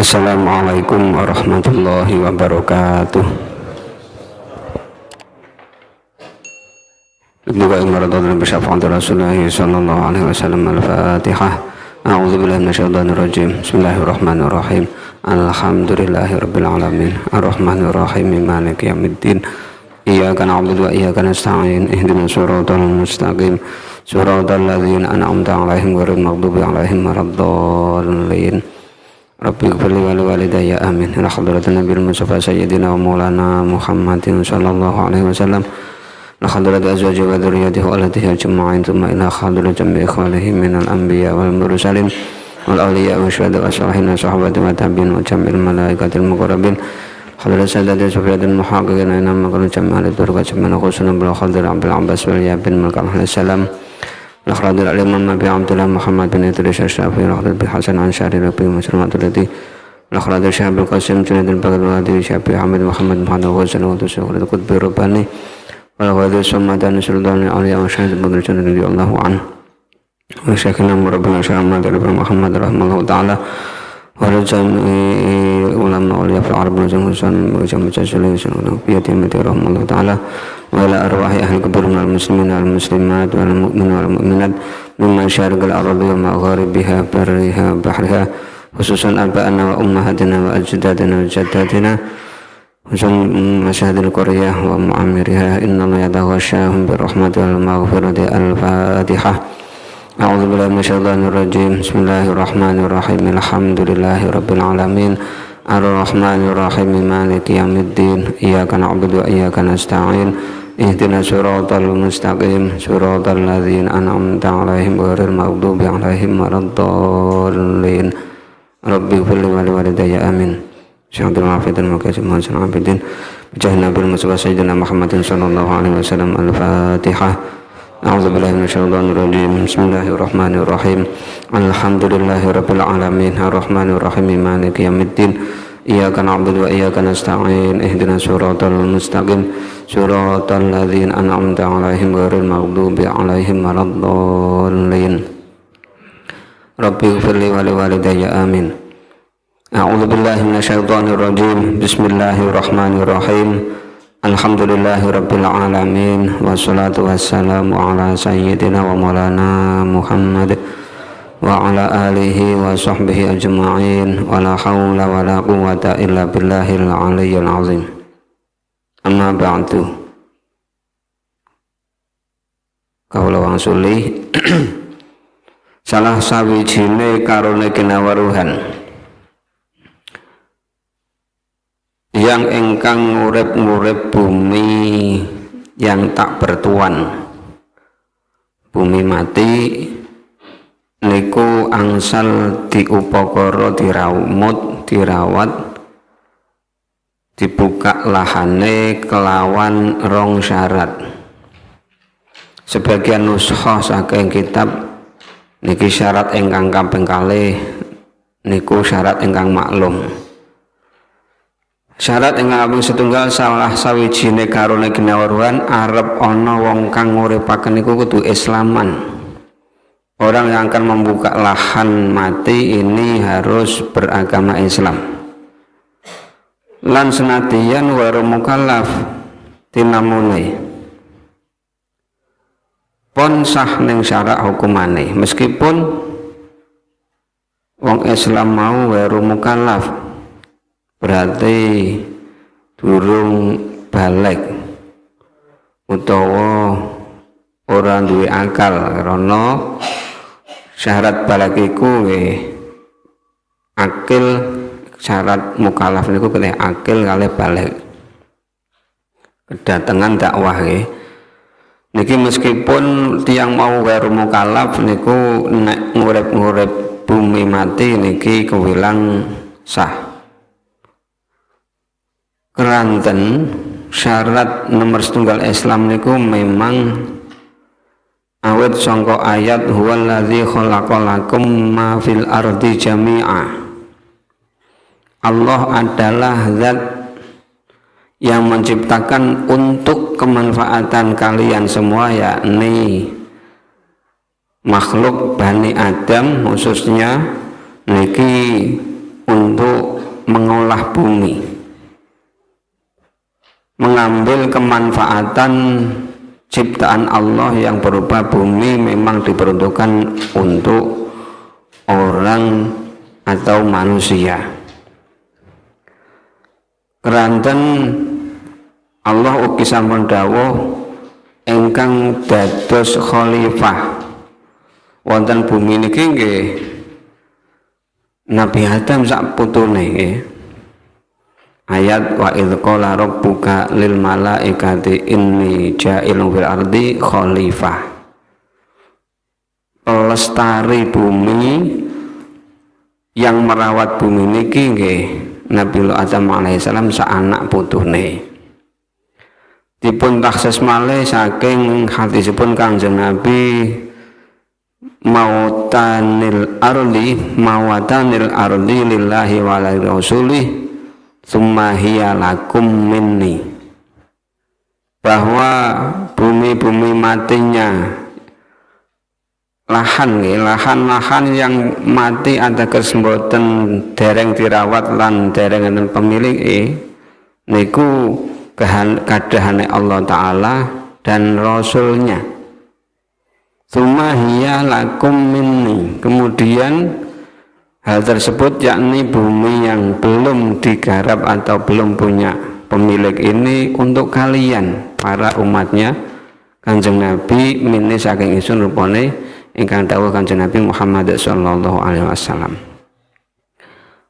Assalamualaikum warahmatullahi wabarakatuh. Juga imaradul bersyafaat Rasulullah sallallahu alaihi wasallam. Al-Fatihah. A'udzu billahi minasyaitonir rajim. Bismillahirrahmanirrahim. Alhamdulillahirabbil alamin. Arrahmanir rahim. Maliki yaumiddin. Iyyaka na'budu wa iyyaka nasta'in. Ihdinas siratal mustaqim. Siratal ladzina an'amta 'alaihim ghairil maghdubi 'alaihim waladdallin. Rabbi ighfirli wa liwalidayya amin. Ila hadratin nabiyil mustafa sayyidina wa maulana Muhammadin sallallahu alaihi wasallam. Ila hadrati azwaji wa dzurriyyatihi wa alatihi ajma'in. Tsumma ila hadrati jami'i ikhwanihi minal anbiya wal mursalin wal awliya wa syuhada wa salihin wa sahabati wa tabi'in wa jami'il malaikatil muqarrabin. Hadrat sadati sufyatil muhaqqiqin inna maqal jami'al turqat jamana khusna bil khadr abdul abbas wal yabin malkan salam. Al-Khadr al-Imam Nabi Abdullah Muhammad bin Idris Asy-Syafi'i al-Khadr bin Hasan Ansari Rabbi Muslimatul Al-Khadr Syahab al-Qasim Junaidur Baghdadi Syafi'i Hamid Muhammad Muhammad Ghazali wa Tusyukul Qutbi Rabbani wal-Ghadr Sumadan Sultan Awliya wa Syahid Badr Junaidur radhiyallahu anhu wa Syekhina Murabbina Syahmat Muhammad rahimahullahu ta'ala wa jami'i ulama awliya fil Arab wa jami'i jami'i biyati rahimahullahu ta'ala wa ila arwahi ahli kubur minal muslimin wal muslimat wal mu'min wal mu'minat mimman syarqal ardi wa magharibiha barriha bahriha khususan aba'ana wa ummahatina wa ajdadina wa jaddatina khususan masyahidil qaryah wa mu'amiriha innallaha yatawasyahum birrahmati wal maghfirati. Al-Fatihah. A'udzu billahi minasyaitonir rajim. Bismillahirrahmanirrahim. Alhamdulillahi rabbil alamin. Ar-Rahmanir Rahim. Maliki yaumiddin. Iyyaka na'budu wa iyyaka nasta'in. Ihdinas siratal mustaqim. Siratal ladzina an'amta 'alaihim ghairil maghdubi 'alaihim waladdallin. Rabbi ighfirli wa liwalidayya amin. Syahadul afiyatul maqasim hasan abidin. Bijahna bil mustafa sayyidina Muhammadin sallallahu alaihi wasallam. Al-Fatihah. A'udzu billahi minasyaitonir rajim. Bismillahirrahmanirrahim. Alhamdulillahi rabbil alamin. Arrahmanir rahim. Maliki yaumiddin. Iyyaka na'budu wa iyyaka nasta'in. Ihdinas siratal mustaqim. Siratal ladzina an'amta 'alaihim ghairil maghdubi 'alaihim waladdallin. Rabbi ighfirli wa liwalidayya amin. A'udzu billahi minasyaitonir rajim. Bismillahirrahmanirrahim. Alhamdulillahi rabbil alamin. Wassalatu wassalamu ala sayyidina wa maulana Muhammad wa ala alihi wa sahbihi ajma'in. Wa la hawla wa la quwwata illa billahil aliyyil azim. Amma ba'du. Kaula wangsuli salah sawijine karone kinawaruhan yang engkang ngurip-ngurip bumi yang tak bertuan, bumi mati niku angsal diupakara dirawat dibuka lahane kelawan rong syarat. Sebagian nushah saking kitab niki syarat ingkang kaping kalih niku syarat ingkang maklum. Syarat ingkang kaping setunggal salah sawijine karone ginawaruhan arep ana wong kang nguripaken niku kudu Islaman. Orang yang akan membuka lahan mati ini harus beragama Islam. Lan senadyan waro mukallaf tinamune pon sah ning syarak hukumane meskipun wong Islam mau waro mukallaf berarti durung balik utawa ora duwe akal karena syarat balik iku nggih akil. Syarat mukallaf niku kalih akil kalih balik. Kedatangan dakwah nggih niki meskipun tiyang mau weru mukallaf niku nek ngurip-ngurip bumi mati niki kewilang sah. Keranten syarat nomor setunggal Islam niku memang awet sangka ayat huwallazi khalaqalakum ma fil ardi jami'a. Allah adalah zat yang menciptakan untuk kemanfaatan kalian semua, yakni makhluk Bani Adam khususnya niki untuk mengolah bumi, mengambil kemanfaatan ciptaan Allah yang berupa bumi memang diperuntukkan untuk orang atau manusia. Keranten Allah ugi sampun dawuh ingkang dados khalifah wonten bumi niki nggih Nabi Adam sak putune nggih. Ayat wa idz qala rabbuka lil malaikati inni ja'ilun fil ardi khalifah. Pelestari bumi yang merawat bumi niki nggih Nabi Adam alaihissalam sak anak putune. Dipun taksis malih saking hadisipun Kanjeng Nabi mawatanil ardi lillahi wa li rasulih summa hiya lakum minni, bahwa bumi-bumi matinya lahan-lahan yang mati ateges mboten dereng dirawat lan dereng enten pemilik niku kadahane Allah Ta'ala dan Rasulnya. Summa hiya lakum minni, kemudian hal tersebut yakni bumi yang belum digarap atau belum punya pemilik ini untuk kalian para umatnya Kanjeng Nabi minni saking isun rupane ingkang dawuh Kanjeng Nabi Muhammad sallallahu alaihi wasallam.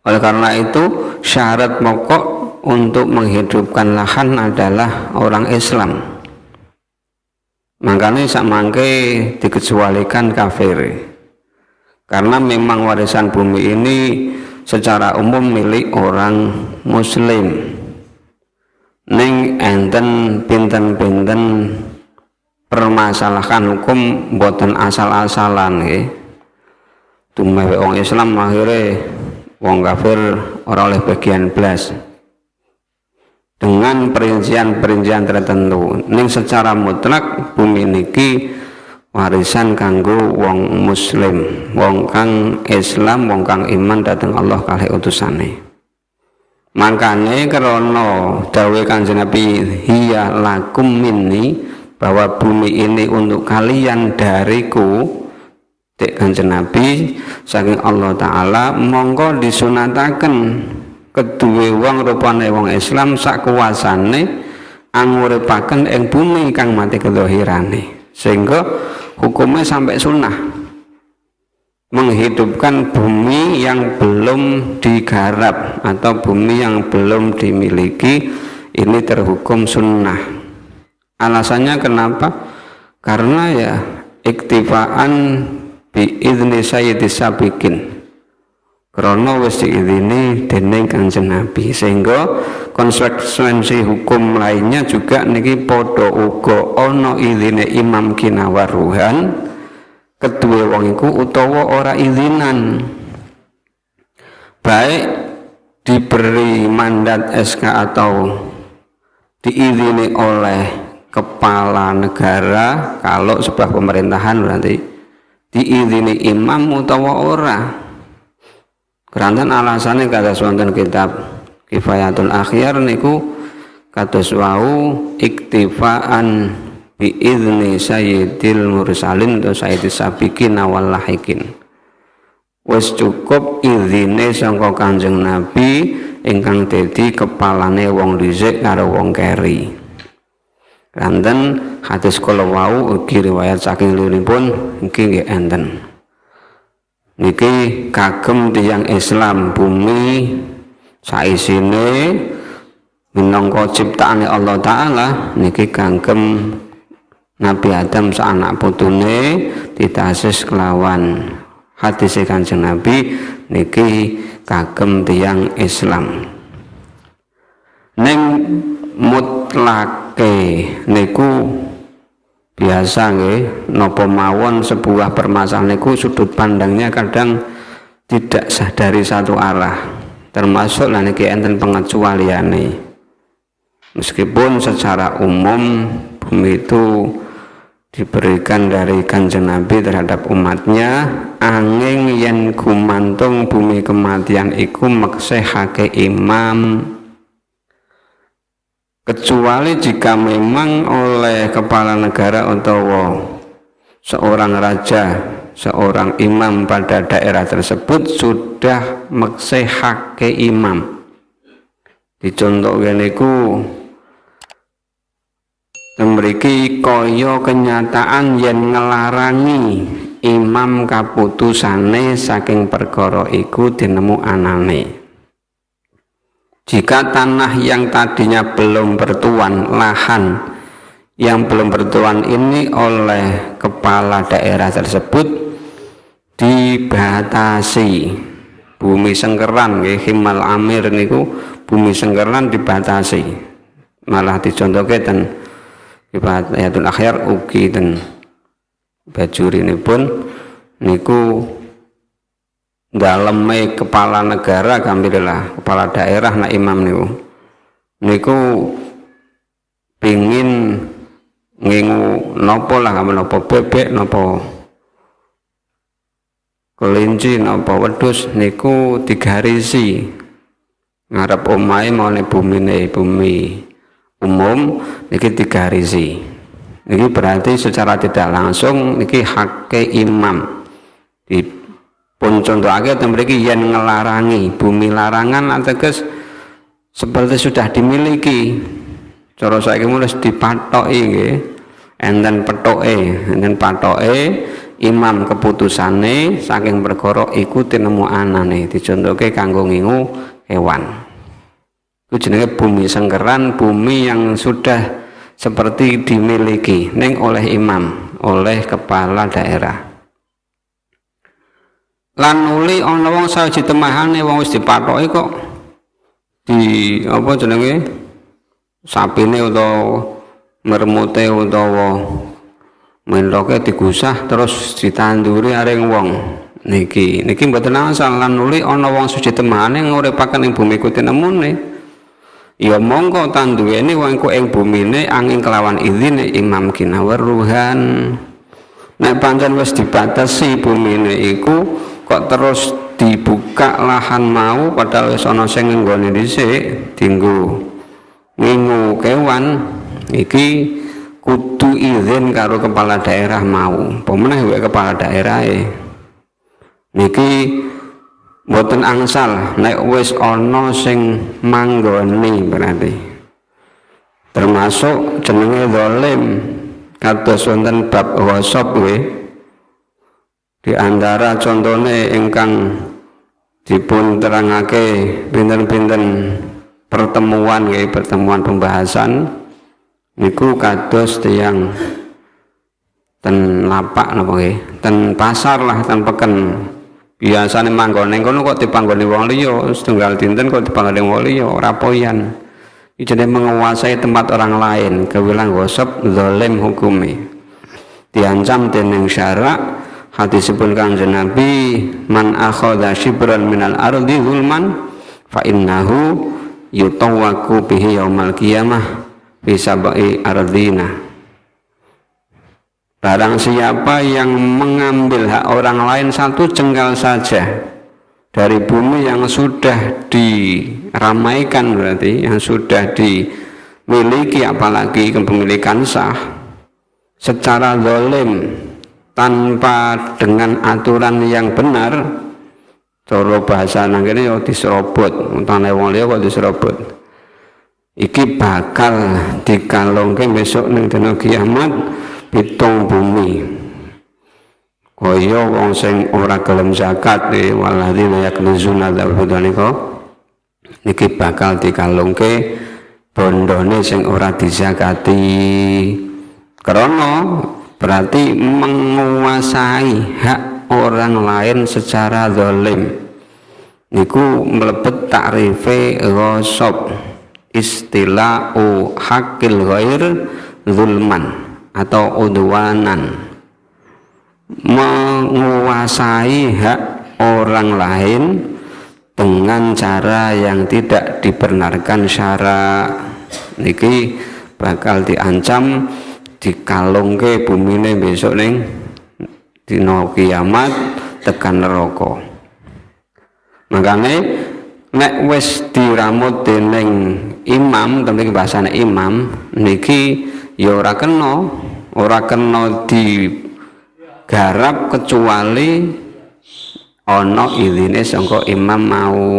Oleh karena itu syarat pokok untuk menghidupkan lahan adalah orang Islam. Makanya sakmangke dikecualikan kafir. Karena memang warisan bumi ini secara umum milik orang muslim. Ning enten pinten-pinten permasalahan hukum boten asal-asalan nggih. Tumewe wong Islam akhirnya wong kafir ora oleh bagian blas. Dengan perincian-perincian tertentu. Ning secara mutlak bumi niki warisan kanggo wong muslim, wong kang Islam, wong kang iman dhateng Allah kalih utusane. Makane krana dawuh Kanjeng Nabi hiya lakum minni, bahwa bumi ini untuk kalian dariku, dek Kanjeng Nabi saking Allah Ta'ala, mongko disunataken kedue wong rupane wong Islam sak kuasane anguripaken ing bumi kang mati kedohirane, sehingga hukumnya sampai sunnah menghidupkan bumi yang belum digarap atau bumi yang belum dimiliki, ini terhukum sunnah. Alasannya kenapa? Karena ya iktifaan biizni sayyidis sabiqin, karena wis diizini dening Kanjeng Nabi, sehingga konsekuensi hukum lainnya juga niki padha uga ana izine Imam Kinawaruhan kedua wong iku utawa ora izinan, baik diberi mandat SK atau diizini oleh kepala negara kalau sebuah pemerintahan berarti diizini imam utawa ora. Keranten alasannya kados wonten kitab Kifayatul Akhyar niku kados wau iktifaan biizni sayyidil mursalin atau sayyidis sabiqin wal lahiqin. Wis cukup izine sangka Kanjeng Nabi ingkang dadi kepalane wong dhisik karo wong keri. Keranten hadis kala wau ugi riwayat saking liripun iki nggih enten. Niki kagem tiyang Islam bumi saisine minangka ciptaane Allah Ta'ala niki kagem Nabi Adam seanak putune ditasis kelawan hadis Kanjeng Nabi niki kagem tiyang Islam. Ning mutlake niku biasa nggih napa mawon sebuah permasalahan niku sudut pandangnya kadang tidak dari satu arah, termasuk lan niki enten pengecualiane. Meskipun secara umum bumi itu diberikan dari Kanjeng Nabi terhadap umatnya, angin yen gumantung bumi kematian iku meksehake imam, kecuali jika memang oleh kepala negara utawa seorang raja, seorang imam pada daerah tersebut sudah meksehake imam. Dicontohkan niku mriki kaya kenyataan yen ngelarangi imam kaputusane saking perkara iku dinemu anane. Jika tanah yang tadinya belum bertuan, lahan yang belum bertuan ini oleh kepala daerah tersebut dibatasi, bumi sengkeran nggih, Himal Amir niku bumi sengkeran dibatasi. Malah dicontohke ten Ayatul Akhyar ugi dan bajuri ini pun niku daleme kepala negara kambillah kepala daerah na imam niku pingin ngingu nopo lah, nopo bebek, nopo kelinci, nopo wedhus niku digarisi ngarep omahe maune bumi umum niki digarisi. Niki berarti secara tidak langsung niki hak imam. Dipun contohake ten mriki yen ngelarangi bumi larangan ateges seperti sudah dimiliki. Cara saiki mulih dipathoki nggih. Enten patoke imam keputusane saking perkara iku tinemu anane, dicontohke kanggo ngingu hewan. Itu jenenge bumi sengkeran, bumi yang sudah seperti dimiliki ning oleh imam, oleh kepala daerah. Lan nuli ana wong sawiji temahane wong wis dipathoki kok di apa jenenge sapine utawa mermute utawa mendoke digusah terus ditanduri aring wong. Niki mboten asal. Lan nuli ana wong suci temahane nguripaken ing bumi ku tinemune. Ya monggo tanduweni wongku ing bumine angin kelawan izine imam kinaweruhan. Nek pancen wis dibatasi bumine iku kok terus dibuka lahan mau padahal wis ana sing nggone dhisik dienggo ngingu kewan iki kudu izin karo kepala daerah mau. Pemenah wae kepala daerahe niki mboten angsal nek wis ana sing manggoni, berarti termasuk jenenge zalim kados wonten bab wasop nggih. Di antara contone ingkang dipun terangake pinten-pinten pertemuan nggih, pertemuan pembahasan niku kados tiyang ten lapak napa nggih, ten pasar lah, ten peken. Biasane manggon ning kono kok dipanggoni wong liya, setunggal dinten kok dipanggoni wong liya, ora poyan. Iki jenenge menguasai tempat orang lain, kewilang gosop zalim hukumi. Diancam dening syarak hadisipun Kanjeng Nabi, man akhadha shibran minal ardi zulman fa innahu yutawwaku bihi yaumal qiyamah fi sab'i ardina. Barang siapa yang mengambil hak orang lain satu jengkal saja dari bumi yang sudah diramaikan, berarti yang sudah dimiliki, apalagi kepemilikan sah, secara zalim tanpa dengan aturan yang benar, cara bahasa nang kene yo diserobot, untane wong liya kok diserobot. Iki bakal dikalongke besok ning dina kiamat pitung bumi. Kaya wong sing ora gelem zakat waladzina yaknuzuna dzalika niki bakal dikalungke bondone sing ora dizakati. Karena berarti menguasai hak orang lain secara zalim. Niku mlebet takrife ghasab, istila'u hakil ghair zulman atau udwanan, menguasai hak orang lain dengan cara yang tidak dibenarkan syarak. Niki bakal diancam dikalungke bumine besok ning dina kiamat tekan neraka. Makane nek wis diramut dening imam, tembe bahasane imam niki ya ora kena digarap kecuali ana izine saka imam mau.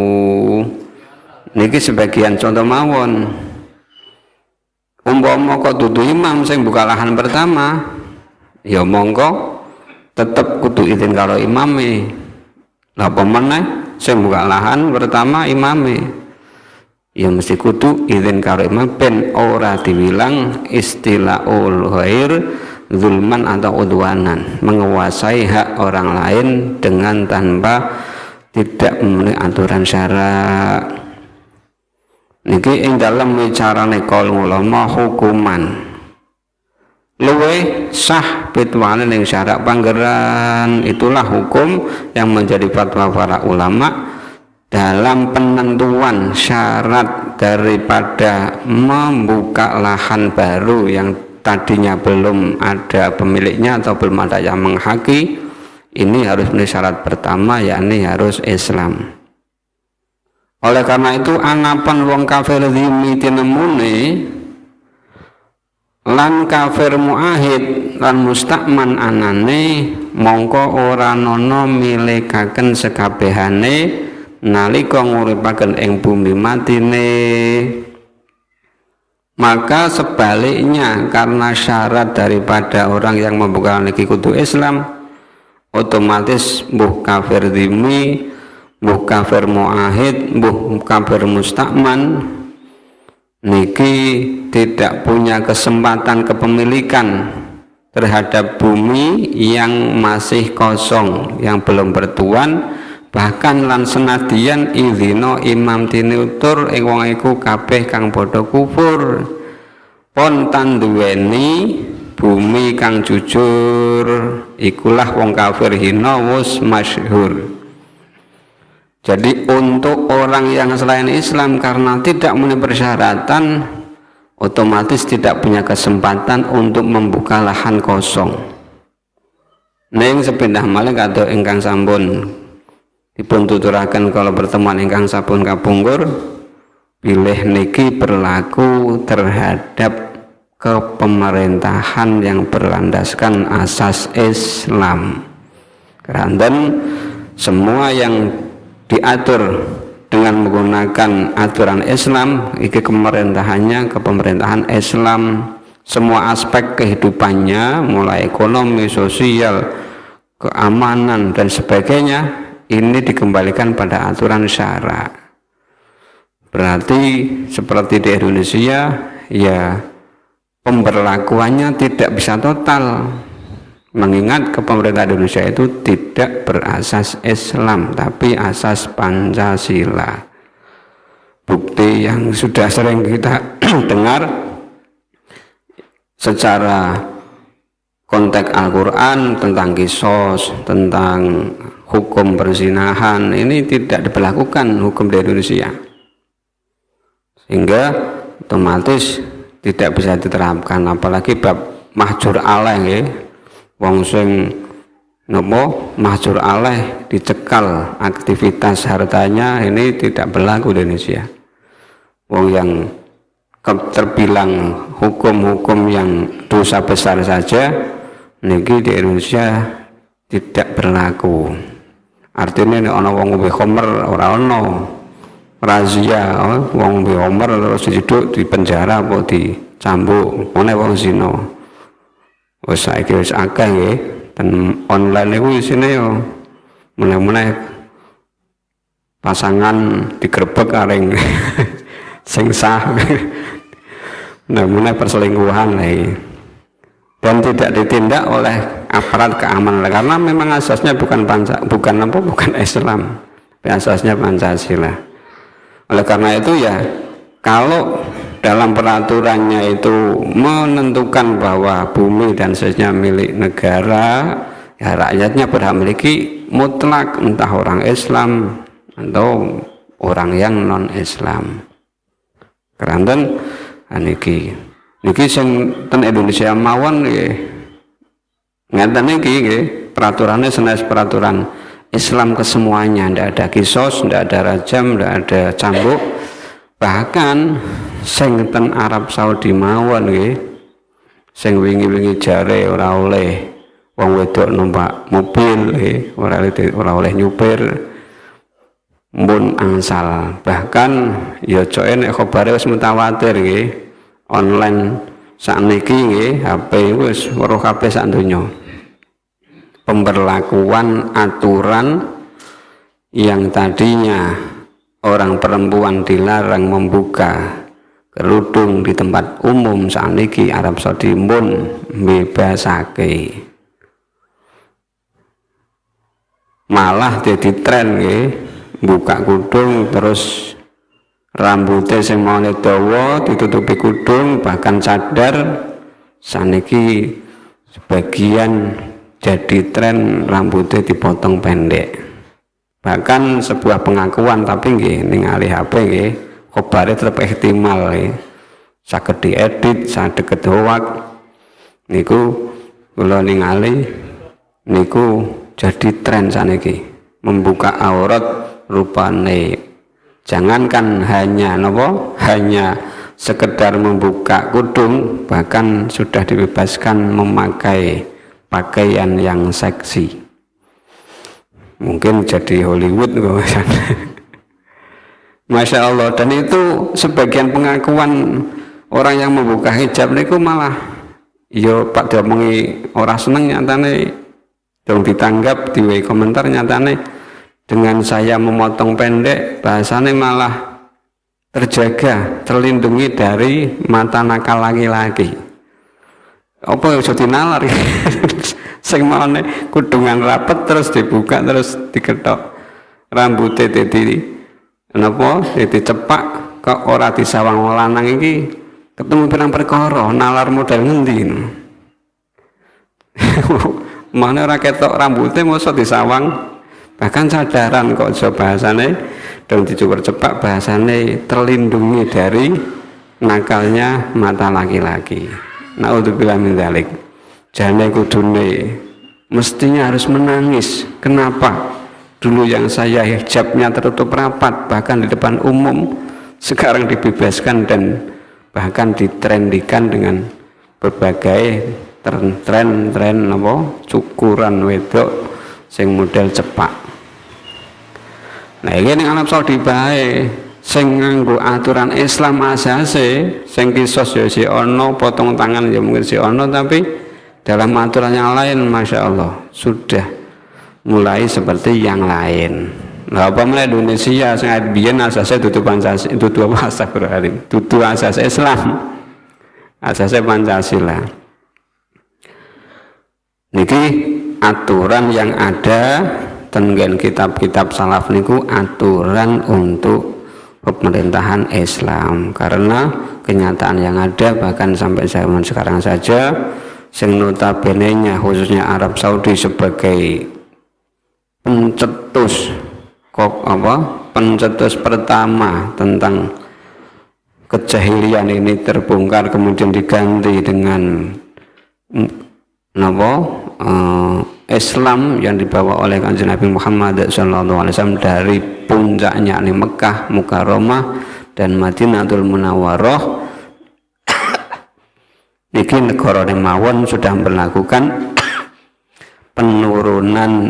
Niki sebagian contoh mawon. Umpama kok dudu imam sing buka lahan pertama, ya monggo tetep kudu izin karo imame. Lah apa meneh sing buka lahan pertama imame, ya mesti kudu izin karo imam ben ora dibilang istilahul ghair zulman atau udwanan, menguasai hak orang lain dengan tanpa tidak memenuhi aturan syarak. Niki ing dalam carane kaul ulama hukuman luwih sah pitwane ning syarak panggeran. Itulah hukum yang menjadi fatwa para ulama dalam penentuan syarat daripada membuka lahan baru yang tadinya belum ada pemiliknya atau belum ada yang menghaki. Ini harus menjadi syarat pertama, yakni harus Islam. Oleh karena itu anapan wong kafir zimmi tinemune lan kafir muahid lan mustakman anane mongko ora nono milikaken sekabehane nalika nguripaken ing bumi matine. Maka sebaliknya, karena syarat daripada orang yang membuka niki kudu Islam, otomatis mbuh kafir zimmi, mbuh kafir muahid, mbuh kafir mustakman niki tidak punya kesempatan kepemilikan terhadap bumi yang masih kosong, yang belum bertuan. Bahkan lan senadyan izino imam tinutur ing wong iku kabeh kang padha kufur pon tanduweni bumi kang jujur, ikulah wong kafir hina wis masyhur. Jadi untuk orang yang selain Islam karena tidak memenuhi persyaratan, otomatis tidak punya kesempatan untuk membuka lahan kosong. Neng sepindah malih kados ingkang sampun dipun tuturaken kalau pertemuan ingkang sampun kapungkur, pilih niki berlaku terhadap kepemerintahan yang berlandaskan asas Islam. Keranten semua yang diatur dengan menggunakan aturan Islam, iki kepemerintahannya kepemerintahan Islam, semua aspek kehidupannya mulai ekonomi, sosial, keamanan dan sebagainya ini dikembalikan pada aturan syara. Berarti seperti di Indonesia ya pemberlakuannya tidak bisa total, mengingat kepemerintahan Indonesia itu tidak berasas Islam tapi asas Pancasila. Bukti yang sudah sering kita dengar secara konteks Al-Quran tentang kisos, tentang hukum perzinahan, ini tidak diberlakukan hukum di Indonesia, sehingga otomatis tidak bisa diterapkan. Apalagi bab mahjur alaih ya, wong sing nopo mahjur alaih dicekal aktivitas hartanya, ini tidak berlaku di Indonesia. Wong yang terbilang hukum-hukum yang dosa besar saja niki di Indonesia tidak berlaku. Artinya nek ana wong ngombe khamr ora ana razia, wong ngombe khamr terus diciduk di penjara apa dicambuk, ngene wong zina. Wis saiki wis akeh nggih, ten online niku isine yo meneh-meneh pasangan digrebek aring sing sah. Meneh perselingkuhan lagi. Dan tidak ditindak oleh aparat keamanan karena memang asasnya bukan Islam, tapi asasnya Pancasila. Oleh karena itu ya, kalau dalam peraturannya itu menentukan bahwa bumi dan seterusnya milik negara, ya rakyatnya berhak memiliki mutlak, entah orang Islam atau orang yang non Islam. Keranten aniki Niki sing ten Indonesia mawon nggih ngeten iki nggih peraturannya senes peraturan Islam kesemuanya, ndak ada kisos, ndak ada rajam, ndak ada cambuk. Bahkan sing ten Arab Saudi mawon nggih sing wingi-wingi jare ora oleh wong wedok numpak mobil nggih, ora oleh nyupir mun angsal. Bahkan ya coke nek khabare wis mutawatir nggih online sakniki nggih HP wis weruh kabeh sak donya. Pemberlakuan aturan yang tadinya orang perempuan dilarang membuka kerudung di tempat umum, sakniki Arab Saudi pun bebasake. Malah jadi tren nggih buka kudung terus rambutnya sing maune dawa ditutupi kudung, bahkan cadar sakniki sebagian jadi tren rambutnya dipotong pendek. Bahkan sebuah pengakuan tapi nggih ning alih HP nggih khabare tetep ihtimal nggih saged diedit saged hoak niku kula ningali niku jadi tren saniki membuka aurat rupane. Jangankan hanya hanya sekedar membuka kudung, bahkan sudah dibebaskan memakai pakaian yang seksi. Mungkin jadi Hollywood Masya Allah. Dan itu sebagian pengakuan orang yang membuka hijab niku malah yo Pak diomongi orang seneng nyatane dong ditanggap di komentar nyatane dengan saya memotong pendek bahasane malah terjaga, terlindungi dari mata nakal laki-laki. Apa iso dinalar sing maune kudungan rapet terus dibuka terus diketok rambutnya dadi napa dadi cepak kok ora disawang wong lanang iki ketemu pirang perkara nalar model ngendi mana ora ketok rambutnya mosok disawang. Bahkan sadaran kok aja bahasane dong dicukur cepak bahasane terlindungi dari nakalnya mata laki-laki. Naudzubillah min dzalik. Jane kudune mestinya harus menangis. Kenapa? Dulu yang saya hijabnya tertutup rapat bahkan di depan umum, sekarang dibebaskan dan bahkan ditrendikan dengan berbagai tren cukuran wedok sing model cepak. Nah ini Arab Saudi bae sing nganggo aturan Islam asase sing kisos ya si ono, potong tangan ya mungkin si ono, tapi dalam aturan yang lain Masya Allah sudah mulai seperti yang lain. Nah apa mulai Indonesia sing biyen asase dudu Pancasila, dudu apa astagfirullahaladzim, dudu asas Islam, asase Pancasila. Niki aturan yang ada tenggen kitab-kitab salaf niku aturan untuk pemerintahan Islam, karena kenyataan yang ada bahkan sampai zaman sekarang saja sing notabene-nya khususnya Arab Saudi sebagai pencetus pencetus pertama tentang kejahilian ini terbongkar kemudian diganti dengan Islam yang dibawa oleh Kanjeng Nabi Muhammad SAW dari puncaknya ini Mekah Mukarramah dan Madinatul Munawwarah. Niki negara mawon sudah melakukan penurunan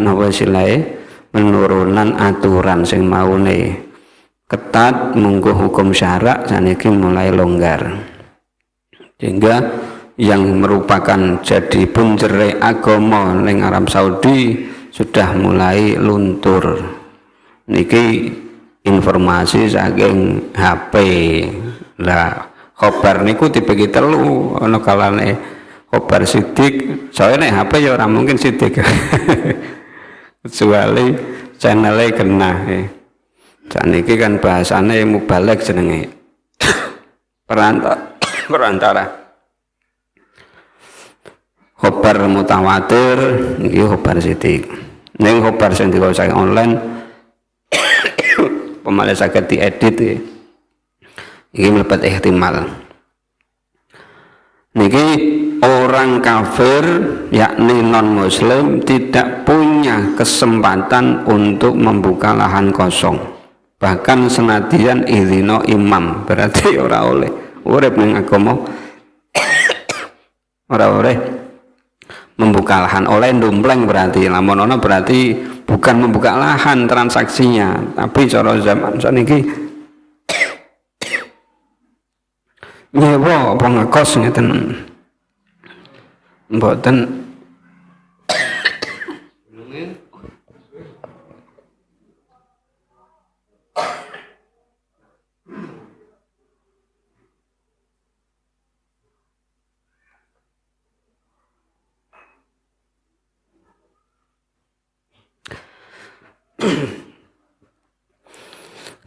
aturan sing maune ketat munggo hukum syarak saniki mulai longgar, sehingga yang merupakan jadi punjere agama ning Arab Saudi sudah mulai luntur. Niki informasi saking HP lah. Khobar niku dibagi telu, ana kalane khobar sidik, soalnya HP ya ora mungkin sidik kecuali channelnya kena. Saniki kan bahasane mubalek jenenge perantara. Khobar mutawatir niki khobar sidik. Ning khobar sing diwaca online pemale saged diedit iki mlebet ihtimal. Niki orang kafir yakni non muslim tidak punya kesempatan untuk membuka lahan kosong. Bahkan senadyan idhino imam, berarti ora oleh urip ning agama ora oleh membuka lahan, oleh ndumpleng berarti lamun ono berarti bukan membuka lahan transaksinya, tapi cara zaman saniki nyewa apa ngekos ngeten mboten.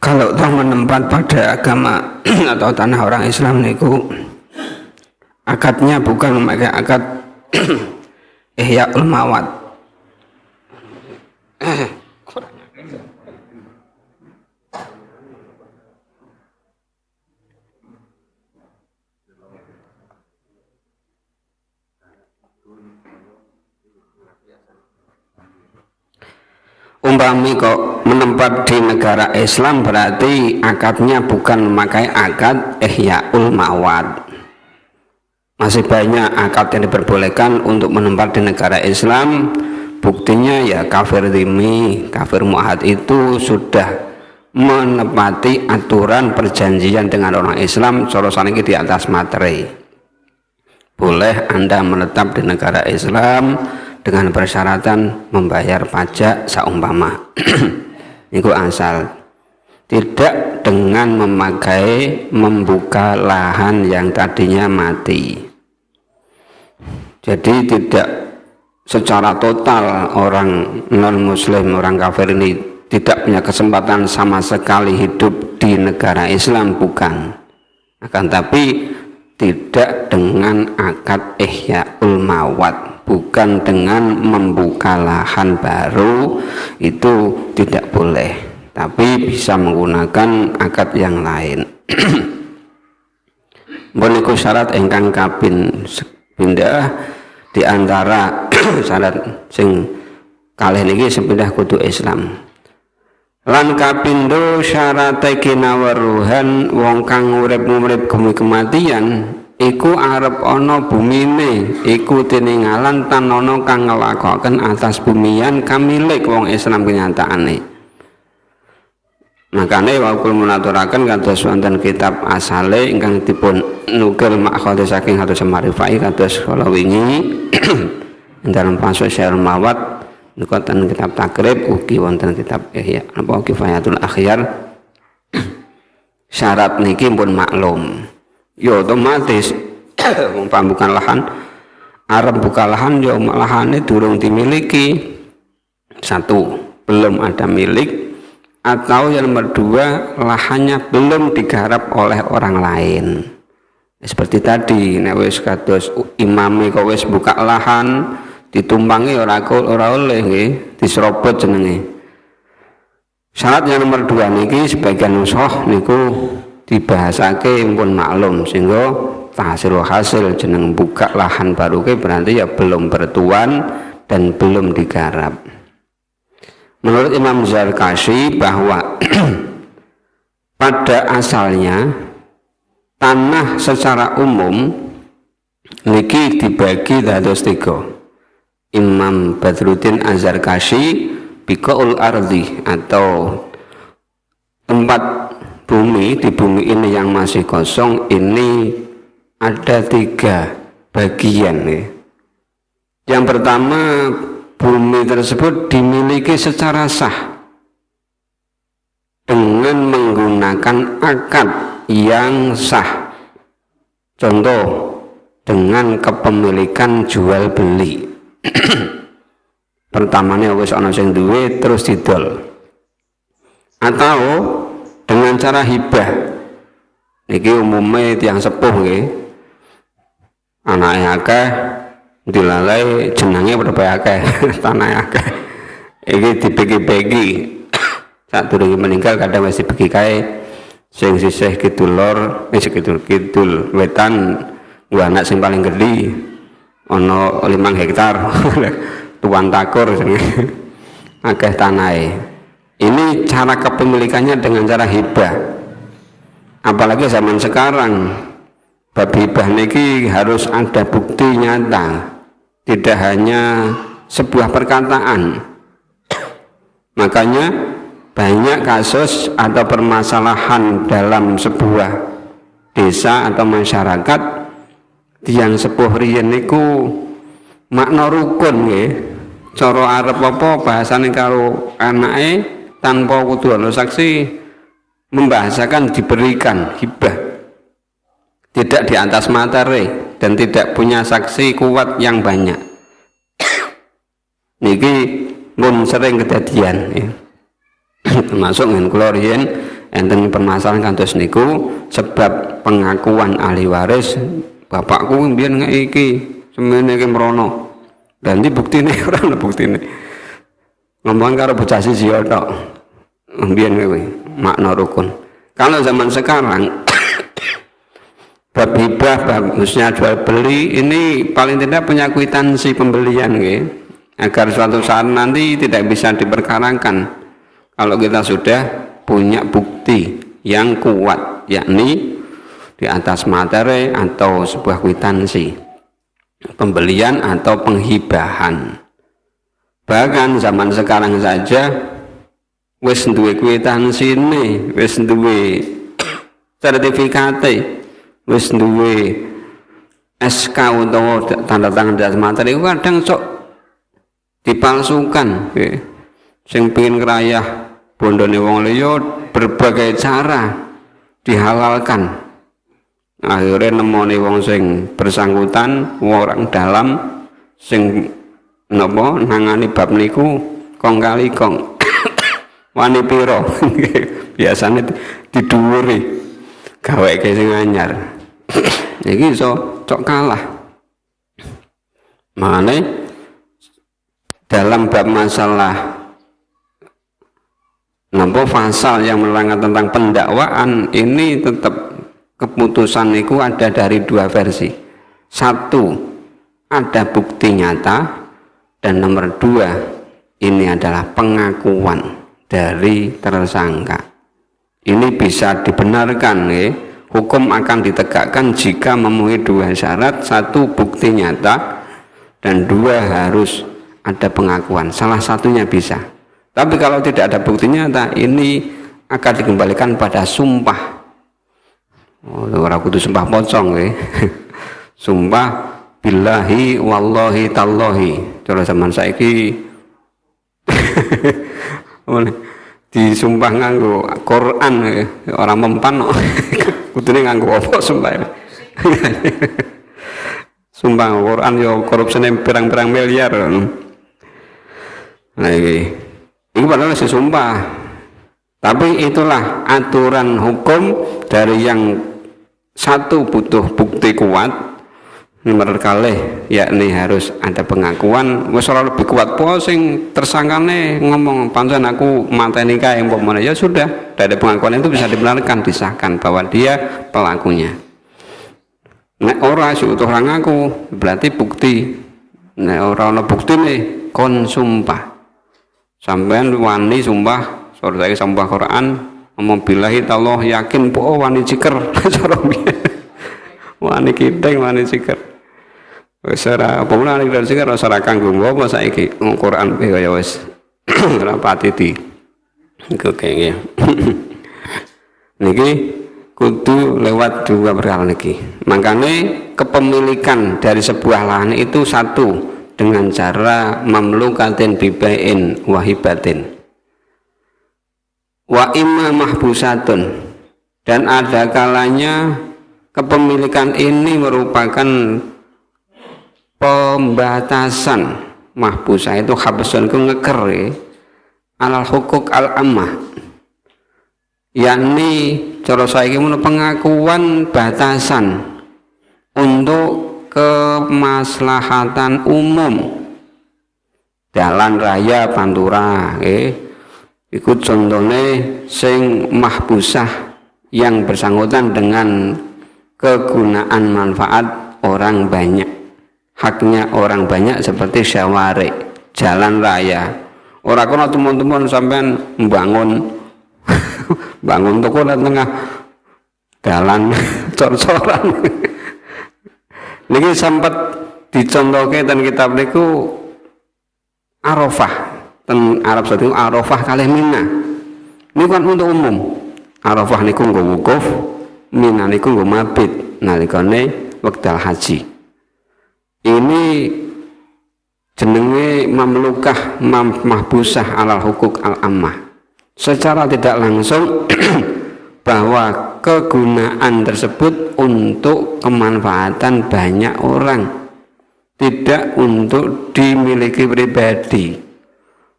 Kalau toh menempat pada agama atau tanah orang Islam niku akadnya bukan memakai akad Ihyaul Mawad. Umpami kok menempat di negara Islam berarti akadnya bukan memakai akad Ihyaul Mawad. Masih banyak akad yang diperbolehkan untuk menempat di negara Islam. Buktinya ya kafir dhimmi, kafir muahad itu sudah menepati aturan perjanjian dengan orang Islam sorosan ini di atas materai. Boleh Anda menetap di negara Islam dengan persyaratan membayar pajak saumpama itu asal, tidak dengan membuka lahan yang tadinya mati. Jadi tidak secara total orang non muslim, orang kafir ini tidak punya kesempatan sama sekali hidup di negara Islam, bukan, akan tapi tidak dengan akad Ihyaul Mawad, bukan dengan membuka lahan baru, itu tidak boleh, tapi bisa menggunakan akad yang lain. Boniku syarat ingkang kaping pindah di antara syarat sing kalih niki sepindah kudu Islam. Lan kapindo syarate kinaweruhan wong kang urip gumi kematian iku arep ana bumine, iku tininggalan tan ana kang nglakokaken atas bumian kamilik wong Islam kenyataane. Makane wau kula menaturaken kados wonten kitab asale ingkang dipun nukil makhadhe saking Hatus Marifai kados kala wingi dalam pasal Ihyaul Mawad wonten kitab takrib, ugi wonten kitab Ihya apa Kifayatul Akhyar. Syarat niki pun maklum, ya otomatis wong pambukan lahan arep buka lahan ya lahane durung dimiliki, satu belum ada milik, atau yang nomor dua lahannya belum digarap oleh orang lain. Seperti tadi nek wis kados imame kok wis buka lahan ditumpangi ora oleh nggih, diserobot jenenge. Syarat yang nomor dua niki sebagian nusoh niku dibahasake pun maklum, sehingga hasil jeneng buka lahan baru ke berarti ya belum bertuan dan belum digarap. Menurut Imam Zarkashi bahwa pada asalnya tanah secara umum niki dibagi dados tiga. Imam Badruddin Az-Zarkashi biqaul ardi atau tempat bumi, di bumi ini yang masih kosong ini ada tiga bagian nih. Yang pertama, bumi tersebut dimiliki secara sah dengan menggunakan akad yang sah. Contoh, dengan kepemilikan jual beli. Pertamanya wis ana sing duwe terus didol. Atau dengan cara hibah. Niki umumnya tiyang sepuh nggih. Anake akeh dilalai jenenge berapa akeh tanah akeh. Iki dibagi-bagi. Sadurunge meninggal kadang masih bagi kae sing sisih kidul lor, kidul wetan Wah, anak sing paling gede ono 5 hektar tuan takur akeh tanahe. Ini cara kepemilikannya dengan cara hibah. Apalagi zaman sekarang bab hibah niki harus ada bukti nyata, tidak hanya sebuah perkataan. Makanya banyak kasus atau permasalahan dalam sebuah desa atau masyarakat yang sepuh riyen niku makna rukun nggih. Cara arep apa bahasane karo anake tanpa kudu ana saksi, membahasakan diberikan hibah. Tidak di atas materi dan tidak punya saksi kuat yang banyak. Niki pun sering kejadian ya. Termasuk ngen kula riyen enten permasalahan kantos niku sebab pengakuan ahli waris. Bapakku mbiyen iki semene iki mrono. Dan iki buktine ora ana buktine. Ngomong karo bocah siji tok. Mbiyen kuwi makna rukun. Kalau zaman sekarang bab hibah, bagusnya jual beli ini paling tidak punya kwitansi pembelian nggih. Agar suatu saat nanti tidak bisa diperkarakan kalau kita sudah punya bukti yang kuat, yakni di atas materi atau sebuah kwitansi pembelian atau penghibahan. Bahkan zaman sekarang saja wis duwe kwitansine, wis duwe sertifikate, wis duwe SK utawa tanda tangan di atas materi, kadang sok dipalsukan nggih. Sing pengin ngrayah bondone wong liya berbagai cara dihalalkan. Akhirnya nemoni wong sing bersangkutan orang dalam sing napa nangani bab niku kong kali kong wani piro biasanya didhuwuri gaweke sing anyar. Iki iso cok kalah. Makane dalam bab masalah napa pasal yang menerangkan tentang pendakwaan ini tetap keputusan itu ada dari 2 versi. 1, ada bukti nyata, dan nomor 2, ini adalah pengakuan dari tersangka. Ini bisa dibenarkan, hukum akan ditegakkan jika memenuhi 2 syarat. 1, bukti nyata, dan 2, harus ada pengakuan. Salah satunya bisa. Tapi kalau tidak ada bukti nyata, ini akan dikembalikan pada sumpah. Ora kudu sumpah pocong sumpah billahi wallahi tallahi. Cara zaman saiki disumpah nganggo Quran ora mempan kudune nganggo apa sumpah. Sumpah Quran yo korupsine pirang-pirang miliar. Nah ini padahal sumpah. Tapi itulah aturan hukum dari yang 1 butuh bukti kuat, nomor kali yakni harus ada pengakuan. Wis ora lebih kuat po sing tersangkane ngomong pancen aku mateni kae umpamane, ya sudah, dari pengakuan itu bisa dibenarkan, disahkan bahwa dia pelakunya. Nek ora utuh ngaku berarti bukti. Nek ora ana buktine kon sumpah. Sampean wani sumpah, sore saiki sumpah Quran, ngomong billahi tallah yakin po wani ciker cara wani kiteng wani ciker. Wis ora apa meneh nek ciker ora kanggo apa saiki Quran kaya wis ora pati di iku kene. Niki kudu lewat 2 perkara niki. Makane kepemilikan dari sebuah lahan itu 1 dengan cara mamlukatin bibain wahibatin wa imma mahbusatun, dan ada kalanya kepemilikan ini merupakan pembatasan. Mahbusah itu habsun ku ngeker alal hukuk al ammah, yakni cara saiki menawa pengakuan batasan untuk kemaslahatan umum, jalan raya pantura ikut contohnya sing mahbusah yang bersangkutan dengan kegunaan manfaat orang banyak. Haknya orang banyak seperti syawari, jalan raya. Ora kono teman-teman sampean membangun bangun toko di tengah dalan cor-coran. Niki sempat dicontohke ten kitab niku Arafah ten Arab Saudi, Arafah kalih Mina. Niku kan untuk umum. Arafah niku nggo wukuf, Mina niku nggo mabit nalikane wekdal haji. Ini jenenge mamlukah mahbusah alal hukuk al ammah. Secara tidak langsung bahwa kegunaan tersebut untuk kemanfaatan banyak orang, tidak untuk dimiliki pribadi.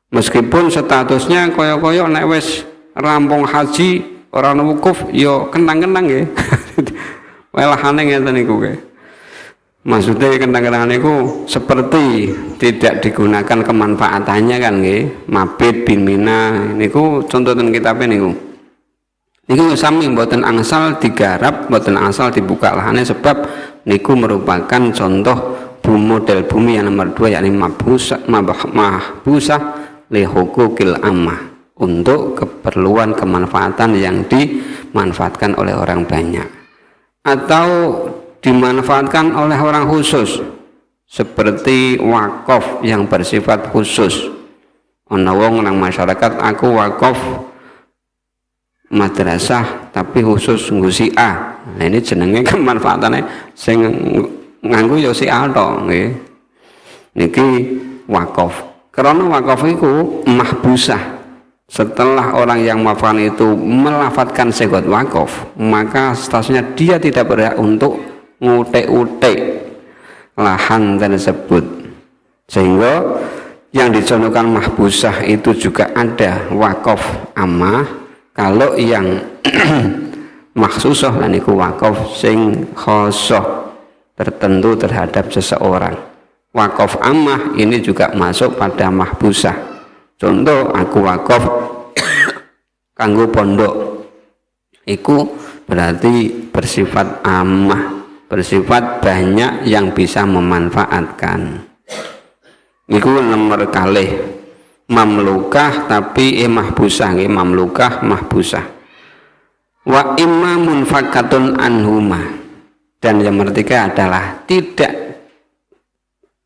Meskipun statusnya koyo-koyo nek wis rampung haji orang wukuf yo kenang-kenang nggih. Welahane ngeten niku nggih. Maksudnya kenang-kenangan niku seperti tidak digunakan kemanfaatannya kan nggih. Mabit bin Mina niku contoh ten kitabe niku. Niku sami mboten angsal digarap, mboten angsal dibuka lahane sebab niku merupakan contoh model bumi yang nomor 2 yakni mahbusah li hukukil ammah, untuk keperluan kemanfaatan yang dimanfaatkan oleh orang banyak atau dimanfaatkan oleh orang khusus seperti wakaf yang bersifat khusus. Ana wong nang masyarakat aku wakaf madrasah tapi khusus nggo A. Nah ini jenenge kemanfaatannya sing nganggo ya A tok nggih. Niki wakaf. Karena wakaf itu mahbusah. Setelah orang yang melafatkan itu melafatkan segot wakaf, maka statusnya dia tidak berhak untuk ngutek-utek lahan tersebut. Sehingga yang dicontohkan mahbusah itu juga ada wakaf ammah. Kalau yang maksusah lan iku wakaf sing khosoh tertentu terhadap seseorang. Wakaf ammah ini juga masuk pada mahbusah. Contoh aku wakaf kanggo pondok, iku berarti bersifat ammah, bersifat banyak yang bisa memanfaatkan. Iku nomor kalih mamlukah tapi mahbusah nggih, mamlukah mahbusah. Wa imma munfakatun anhuma, dan yang ketiga adalah tidak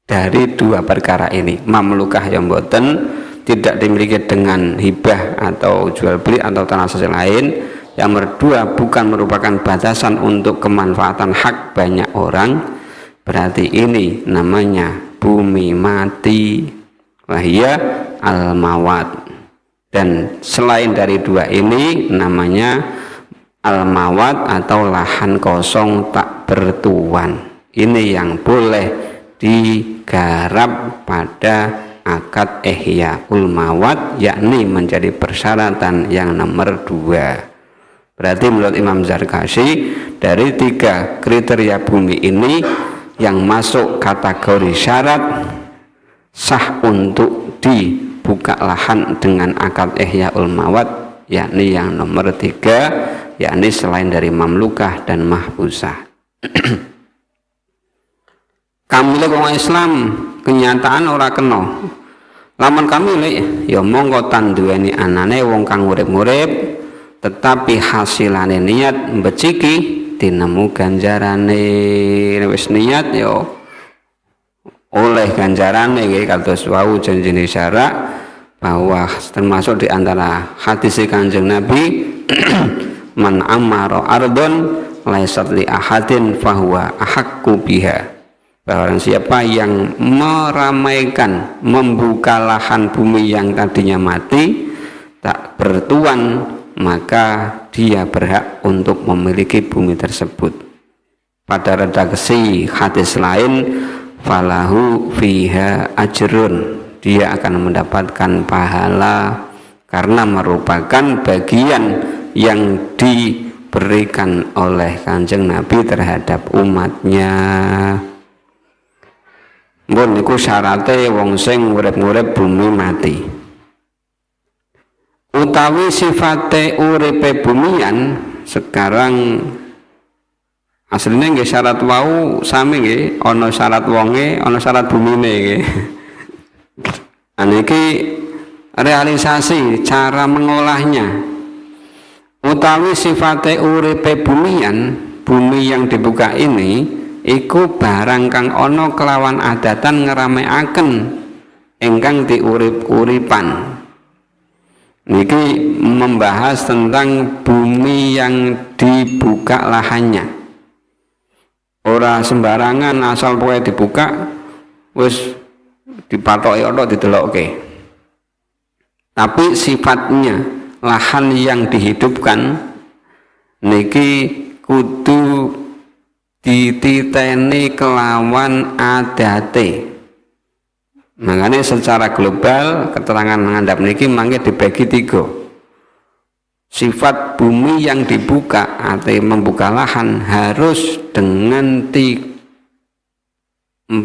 dari dua perkara ini. Mamlukah yang boten tidak dimiliki dengan hibah atau jual beli atau transaksi lain. Yang kedua bukan merupakan batasan untuk kemanfaatan hak banyak orang, berarti ini namanya bumi mati, wahia al-mawat. Dan selain dari dua ini namanya al-mawat atau lahan kosong tak bertuan. Ini yang boleh digarap pada akad ihyaul mawat, yakni menjadi persyaratan yang nomor 2. Berarti menurut Imam Zarkashi, dari 3 kriteria bumi ini yang masuk kategori syarat sah untuk dibuka lahan dengan akad ihyaul mawat, yakni yang nomor 3, yakni selain dari mamlukah dan mahbusah. Kami wong Islam kenyataan ora kena. Lamun kami ya monggo tanduweni anane wong kang urip-urip, tetapi hasilane niat beciki dinemu ganjarane. Wis niat ya oleh ganjarane nggih, kados wau janjine syarak bahwa termasuk di antara hadis Kanjeng Nabi man amara ardon laisat li ahadin fahuwa ahaqqu biha. Barang siapa yang meramaikan, membuka lahan bumi yang tadinya mati, tak bertuan, maka dia berhak untuk memiliki bumi tersebut. Pada redaksi hadis lain, falahu fiha ajrun, dia akan mendapatkan pahala karena merupakan bagian yang diberikan oleh Kanjeng Nabi terhadap umatnya. Mbon niku syarate wong sing urip-urip bumi mati. Utawi sifate uripe bumian, sekarang Asline nggih syarat wau sami nggih, ana syarat wonge, ana syarat bumine nggih. Niki realisasi cara mengolahnya. Utawi sifate uripe bumian, bumi yang dibuka ini iku barang kang ana kelawan adatan ngerameaken ingkang diurip-uripan. Niki membahas tentang bumi yang dibuka lahannya. Ora sembarangan asal pokoke dibuka wis dipatoki ana didelokke. Tapi sifatnya lahan yang dihidupkan niki kudu dititeni kelawan adate. Makanya secara global keterangan mengendap niki mangke dibagi 3. Sifat bumi yang dibuka atau membuka lahan harus dengan 4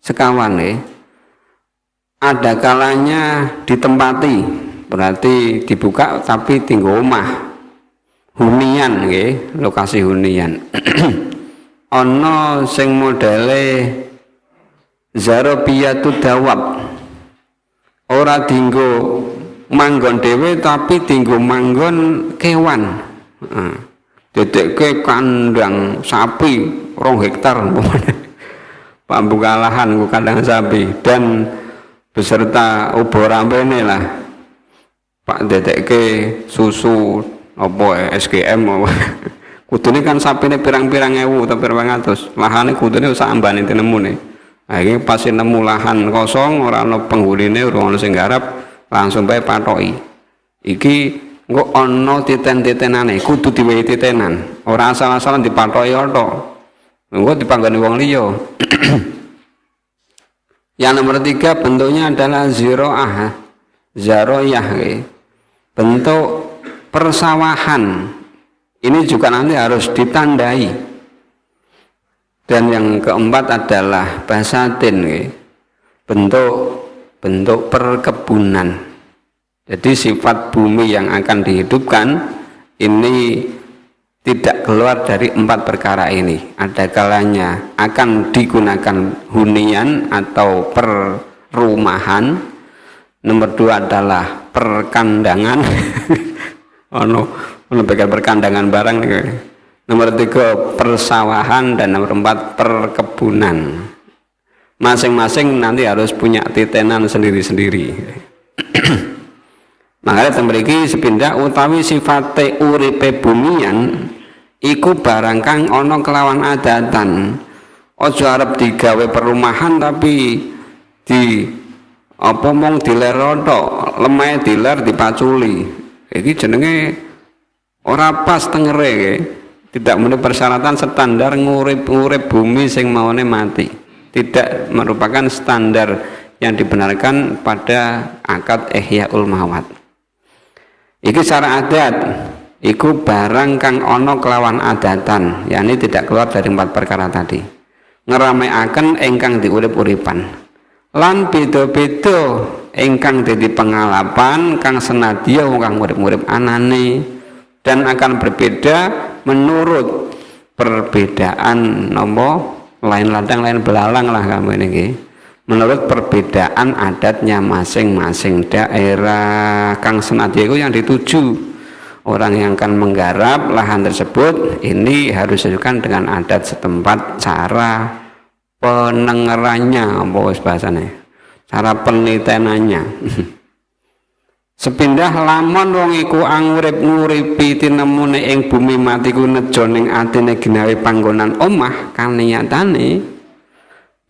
sekawan ya. Ada kalanya ditempati, berarti dibuka tapi tinggal omah hunian nggih, lokasi hunian. Ana sing modele Zarobiyatu dawab, ora dinggo manggon dhewe tapi dinggo manggon kewan. Dedekke kandang sapi 2 hektar pambuka lahan ku kandang sapi dan beserta ubo rampene lah. Pak dedekke susu apa SGM apa. Kudune kan sapine pirang-pirang ewu atau pirang atus. Lahane kudune sak ambane tinemune. Nah, ini pasti nemu lahan kosong, orang ana penghunine, ora ana sing garap, langsung bae patoki. Iki engko ana titen-titenane, kudu diwehi titenan. Ora asal-asalan dipatoki tok. Engko dipanggani wong liya. Yang nomor 3 bentuknya adalah ziroah. Zaroyah, bentuk persawahan. Ini juga nanti harus ditandai. Dan yang keempat adalah basatin, bentuk perkebunan. Jadi sifat bumi yang akan dihidupkan ini tidak keluar dari 4 perkara ini. Ada kalanya akan digunakan hunian atau perumahan. Nomor 2 adalah perkandangan. Bagian perkandangan barang nih. Nomor 3 persawahan dan nomor 4 perkebunan. Masing-masing nanti harus punya titenan sendiri-sendiri. Makanya temriki sepindah utawi sifate uripe bumian iku barang kang ana kelawan adatan. Aja arep digawe perumahan tapi di apa mong diler tok, lemah diler dipaculi. Iki jenenge ora pas tengere. Tidak memenuhi persyaratan standar ngurip bumi sing maune mati. Tidak merupakan standar yang dibenarkan pada akad ihyaul mawat. Iki cara adat, iku barang kang ana kelawan adatan, yakni tidak keluar dari 4 perkara tadi. Ngerameaken ingkang diurip-uripan. Lan beda-beda ingkang dadi pengalapan kang senadya wong kang urip-urip anane dan akan berbeda menurut perbedaan nomor lain ladang lain belalang lah kamu ini. Menurut perbedaan adatnya masing-masing daerah kang senadya itu yang dituju. Orang yang akan menggarap lahan tersebut ini harus disesuaikan dengan adat setempat, cara penengerannya, apa bahasanya, cara penelitiannya. Sepindah lamun wong iku angurip nguripi tinemune ing bumi mati ku nejo ning atine ginawe panggonan omah kaniyatane,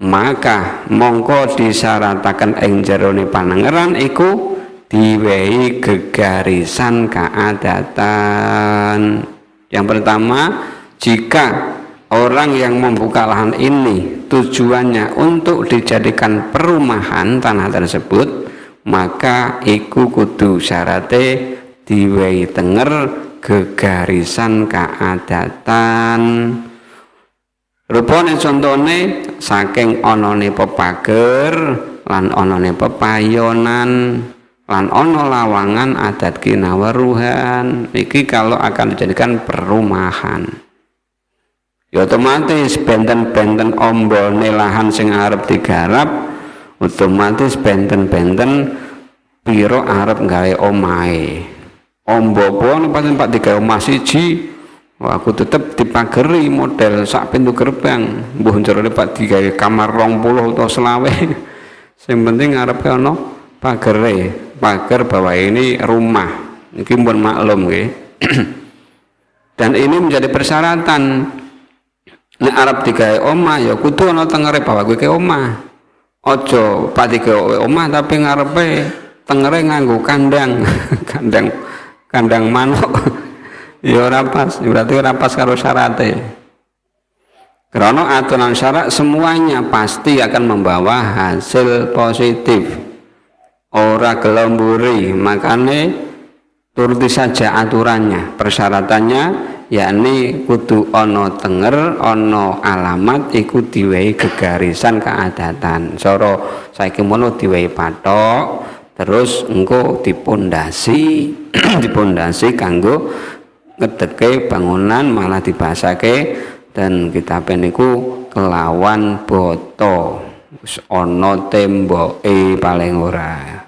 maka mongko disyarataken ing jerone panengeran iku diwehi gegarisan keadatan. Yang pertama, jika orang yang membuka lahan ini tujuannya untuk dijadikan perumahan tanah tersebut, maka iku kudu syarate diwehi tenger gegarisan keadatan. Rupane contone saking onone pepager lan onone pepayonan lan ono lawangan adat kinaweruhan. Iki kalau akan dijadikan perumahan. Ya otomatis benten-benten ombone lahan sing arep digarap otomatis benten-benten piro arep gawe omahe. Ombo-ombo pancen Pak digawe omah siji. Wah, aku tetep dipageri model sak pintu gerbang. Mbuh jerone Pak digawe kamar 20 atau selawe. Sing penting ngarepe ana pagere. Pager bahwa ini rumah. Iki pun maklum nggih. Dan ini menjadi persyaratan. Nek arep digawe omah ya kudu ana tengere bahwa kuwi ke omah. Aja Pak digawe omah tapi ngarepe tengere nganggo kandang. kandang manuk. Ya ora pas, berarti ora pas karo syarate. Karena aturan syarat semuanya pasti akan membawa hasil positif. Ora gelem mburi, makane turuti saja aturannya. Persyaratannya yakni kudu ana tenger, ana alamat iku diwehi gegarisan keadatan. Cara saiki mono diwehi patok, terus engko dipondasi, dipondasi kanggo ngedeke bangunan malah dibasake dan kita niku kelawan boto wis ana temboke paling ora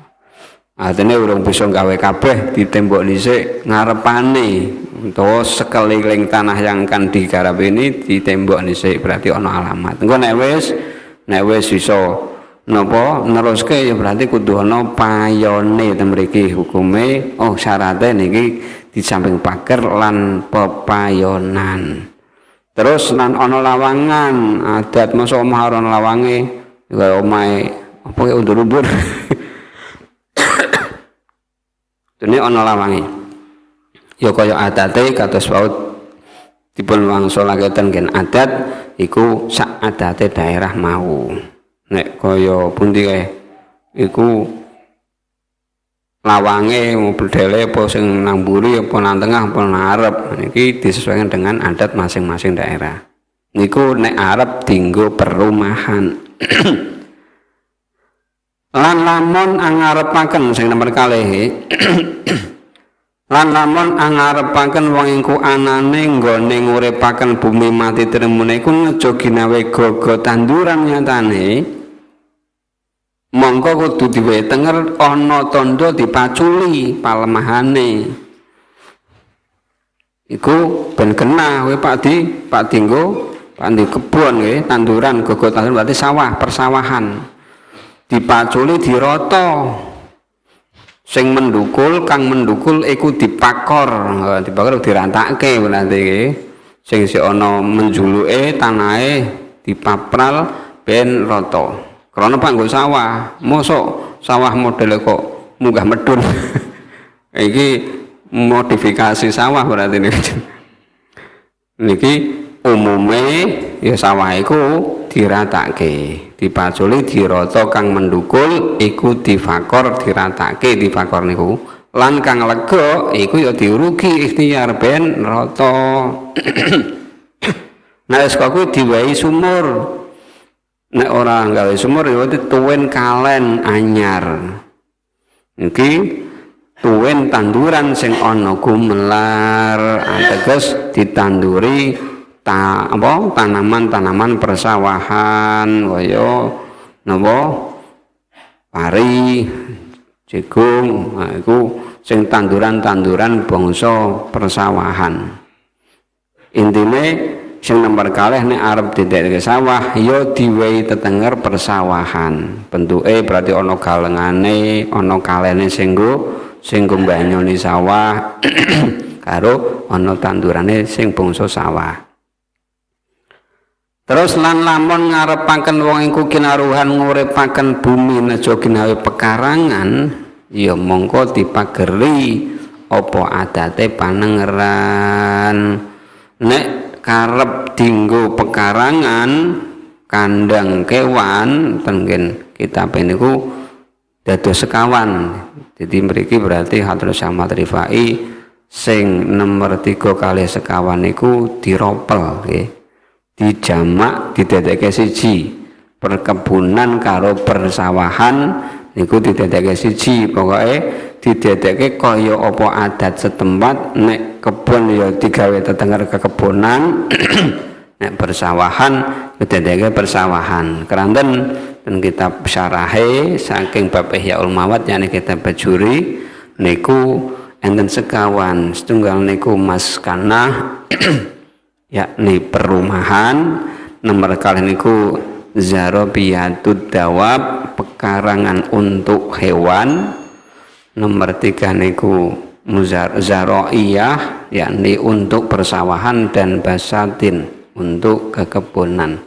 artine urung bisa gawe kabeh ditembok dhisik ngarepane utawa sekeliling tanah yang akan digarap ini ditembok dhisik berarti ana alamat engko nek wis iso napa neruske ya berarti kudu ana payone ten mriki hukume oh syaratnya niki di samping pager lan pepayonan. Terus lan ana lawangan, adat masa omah ora ana lawange, kaya omahe apa ya undur-undur. Dene ana lawange. Ya kaya adate kados wae dipun wangsulake ten adat iku sak adate daerah mau. Nek kaya pundi kae iku lawange mobil dele apa sing nang mburi apa nang tengah apa nang arep niki disesuaikan dengan adat masing-masing daerah niku nek arep dienggo perumahan lan lamun angarepaken sing nomor kalih lan lamun angarepaken wong iku anane nggone nguripaken bumi mati tremune iku nejo ginawe gogo tanduran nyatane mongko kudu diwehi tenger ana tandha dipaculi palemahane iku ben kena kowe Pak Dinggo Pak di kebon nggih tanduran gogo tanduran berarti sawah persawahan dipaculi dirata sing mendukul kang mendukul iku dipakor dirantake berarti nggih sing si ana menjuluke tanahe dipapral ben rata. Karena panggo sawah, mosok sawah model kok munggah medun. Iki modifikasi sawah berarti niki umume ya sawah iku diratake, dipaculi dirata kang mendukul iku difakor diratake difakor niku. Lan kang lega iku ya diurugi ikhtiar ben rata. Nah wis kok kuwi diwehi sumur. Nek ora gawe sumur ya tuwin kalen anyar. Niki tuwin tanduran sing ana gumelar, ateges ditanduri tanaman-tanaman persawahan kaya napa pari, jagung, nah iku sing tanduran-tanduran bangsa persawahan. Intine sing nomor kalih nek arep didekke sawah ya diwehi tetenger persawahan. Bentuke berarti ana galengane, ana kalene sing mbanyoni sawah karo ana tandurane sing bangsa sawah. Terus lan lamun ngarepaken wong iku kinaruhan nguripaken bumi nejo ginawe pekarangan ya mongko dipageri apa adate panengeran. Nek karep dinggo pekarangan kandang kewan tengen kitab niku dados sekawan. Jadi mriki berarti Hadrus Ahmad Rifai sing nomor 3 kali sekawan niku diropel nggih. Dijamak didedekke siji. Perkebunan karo persawahan niku didedekke siji. Pokoke didedekke kaya apa adat setempat nek kebon ya digawe tetenger kekebunan nek persawahan kedadeke persawahan keranten dan kitab syarahe saking bab Ihyaul Mawad yakni kitab Bajuri niku enten sekawan setunggal niku maskanah yakni perumahan, nomor kali niku Zarabiyatud Dawab pekarangan untuk hewan, nomor 3 niku Zaro'iyah yakni untuk persawahan dan basatin untuk kekebunan.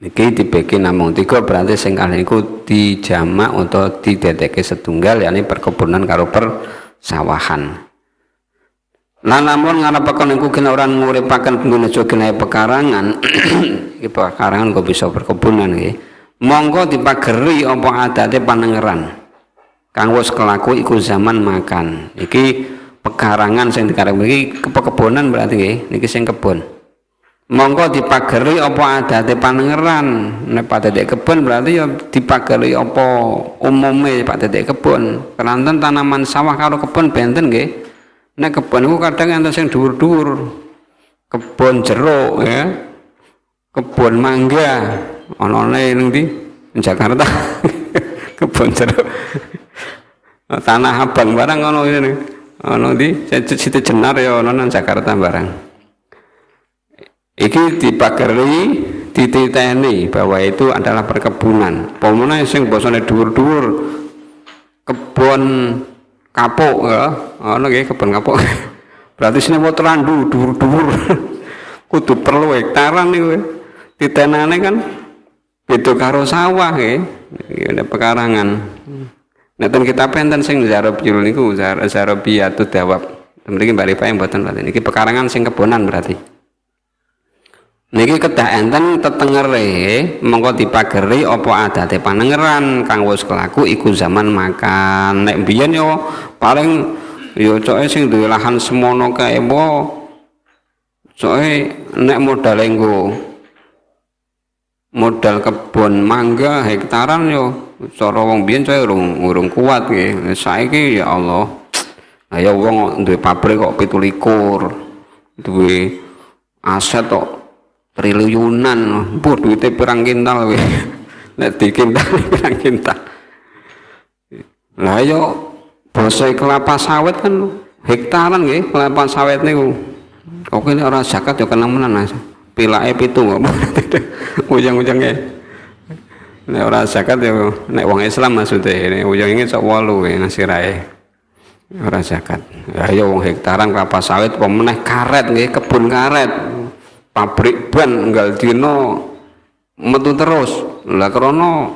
Niki dibagi namung 3 berarti sing kalih niku dijamak atau didadekake setunggal yakni perkebunan karo persawahan. Lan lamun ngarepaken niku kena ora nguripaken pengguna jogene pekarangan iki pekarangan kok bisa perkebunan nggih monggo dipageri apa adate panengeran kang wis kelaku iku zaman makan iki pekarangan sing dikarep iki perkebunan berarti nggih niki sing kebun monggo dipageri apa adate panengeran nek padadek kebun berarti ya dipageri apa umume padadek kebun keranten tanaman sawah karo kebun benten nggih. Nek kebun itu kadang enten sing dhuwur-dhuwur. Kebun jeruk ya. Kebun mangga. Onone ning ndi? Jakarta. Kebun jeruk. Tanah Abang barang ono ngene. Ono ndi? Situ Jenar ya ono nang Jakarta barang. Iki dipageri dititeni bahwa itu adalah perkebunan. Pomone sing basane dhuwur-dhuwur. Kebun kapuk ya, ana nggih kebun kapuk. Berarti sine mau terandu dhuwur-dhuwur. Kudu perlu hektaran niku. Titenane kan beda karo sawah nggih. Iki ada pekarangan. Neten kitab enten sing Zarabiyul niku Zarabiyatud Dawab. Mriki Mbak Rifa mboten berarti niki pekarangan sing kebonan berarti. Niki kedah enten tetengere mongko dipageri apa adate panengeran kang wis kelaku iku zaman makan. Nek biyen yo paling yo coke sing duwe lahan semono kae apa coke nek modal engko modal kebon mangga hektaran yo cara wong biyen coke urung kuat nggih. Saiki ya Allah. Ayo wong duwe pabrik kok 17 duwe aset kok triliunan, mbok duite pirang kintal kowe. Nek dikintal pirang kintal. Lah yo basa kelapa sawit kan hektaran nggih, kelapa sawit niku. Kok nek ora zakat yo kena menan. Pilake 7 kok. Ujang-ujange. Nek ora zakat yo nek wong Islam maksude, nek ujang-ujang sok 8 nasirae. Ora zakat. Ya yo wong hektaran kelapa sawit apa meneh karet nggih, kebun karet. Pabrik ban enggal dino metu terus. Lah krana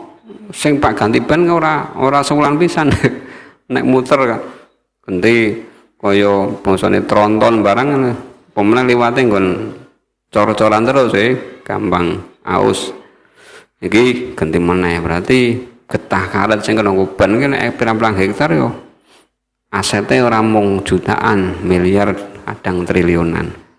sing Pak ganti ban ora sewulan pisan. Nek muter ganti kaya bangsane tronton barang pemene liwate nggon cor-coran terus gampang aus. Iki ganti meneh berarti getah karet sing kena ban ki nek pirang-pirang hektar yo asete ora mung jutaan, miliar, kadang triliunan.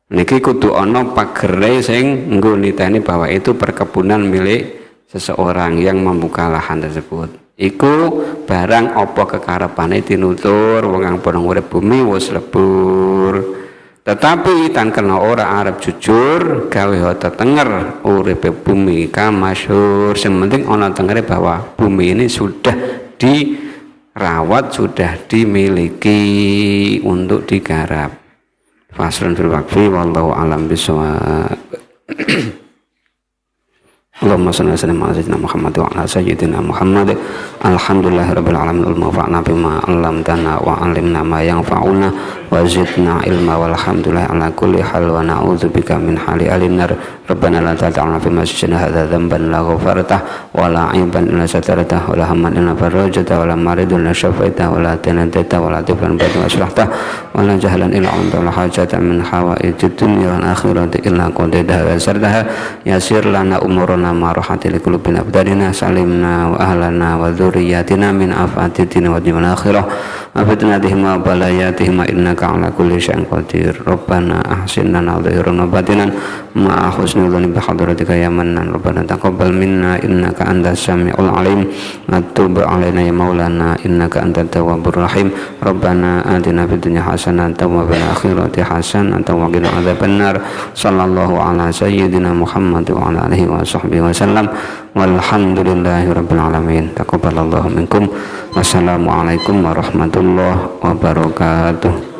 Niki kudu ana pagere sing nggo niteni bahwa itu perkebunan milik seseorang yang membuka lahan tersebut. Iku barang apa kekarepane tinutur wong kang padha urip bumi wis lebur. Tetapi tan kena ora arep jujur gawe tetenger uripe bumi ka masyhur. Sing penting ana tengere bahwa bumi ini sudah dirawat, sudah dimiliki untuk digarap. Faslun fil waqfi wallahu alam bisawab. Allahumma shalli ala sayyidina Muhammad wa ala sayyidina Muhammad. Alhamdulillahirabbil alamin wal mufa'na bima 'allamtana wa 'allimna ma yanfa'una wa zidna ilma walhamdulillah ala kulli hal wa na'udzubika min hali alinar. Rabbana la tad'alna fi masjidina hadza dhanban la ghafartah wa la 'aiban illa satartah wa la hamman illa farajtah wa la maridan illa shafaitah wa la tanadata wa la tiflan ba'da aslahtah wa la jahlan illa anta la hajatan min hawaijid dunya wal akhirati illa qadaitaha wa sartaha yasir lana umurana ma rahatil qulubina abdalina salimna wa ahlana wa dzurriyyatina min afati dunya wa akhirah wa fitnatihim wa balayatihim innaka innaka ala kulli syai'in qadir. Rabbana ahsin lana dhahiran wa batinan ma'a husnil dhani bi hadratika ya mannan. Rabbana taqabbal minna innaka antas samiul alim wa tub alaina ya maulana innaka antat tawwabur rahim. Rabbana atina fid dunya hasanatan wa fil akhirati hasanatan wa qina adzabannar. Sallallahu ala sayyidina Muhammad wa ala alihi wa sahbihi wa sallam. Walhamdulillahi rabbil alamin. Taqabbalallahu minkum. Wassalamualaikum warahmatullahi wabarakatuh.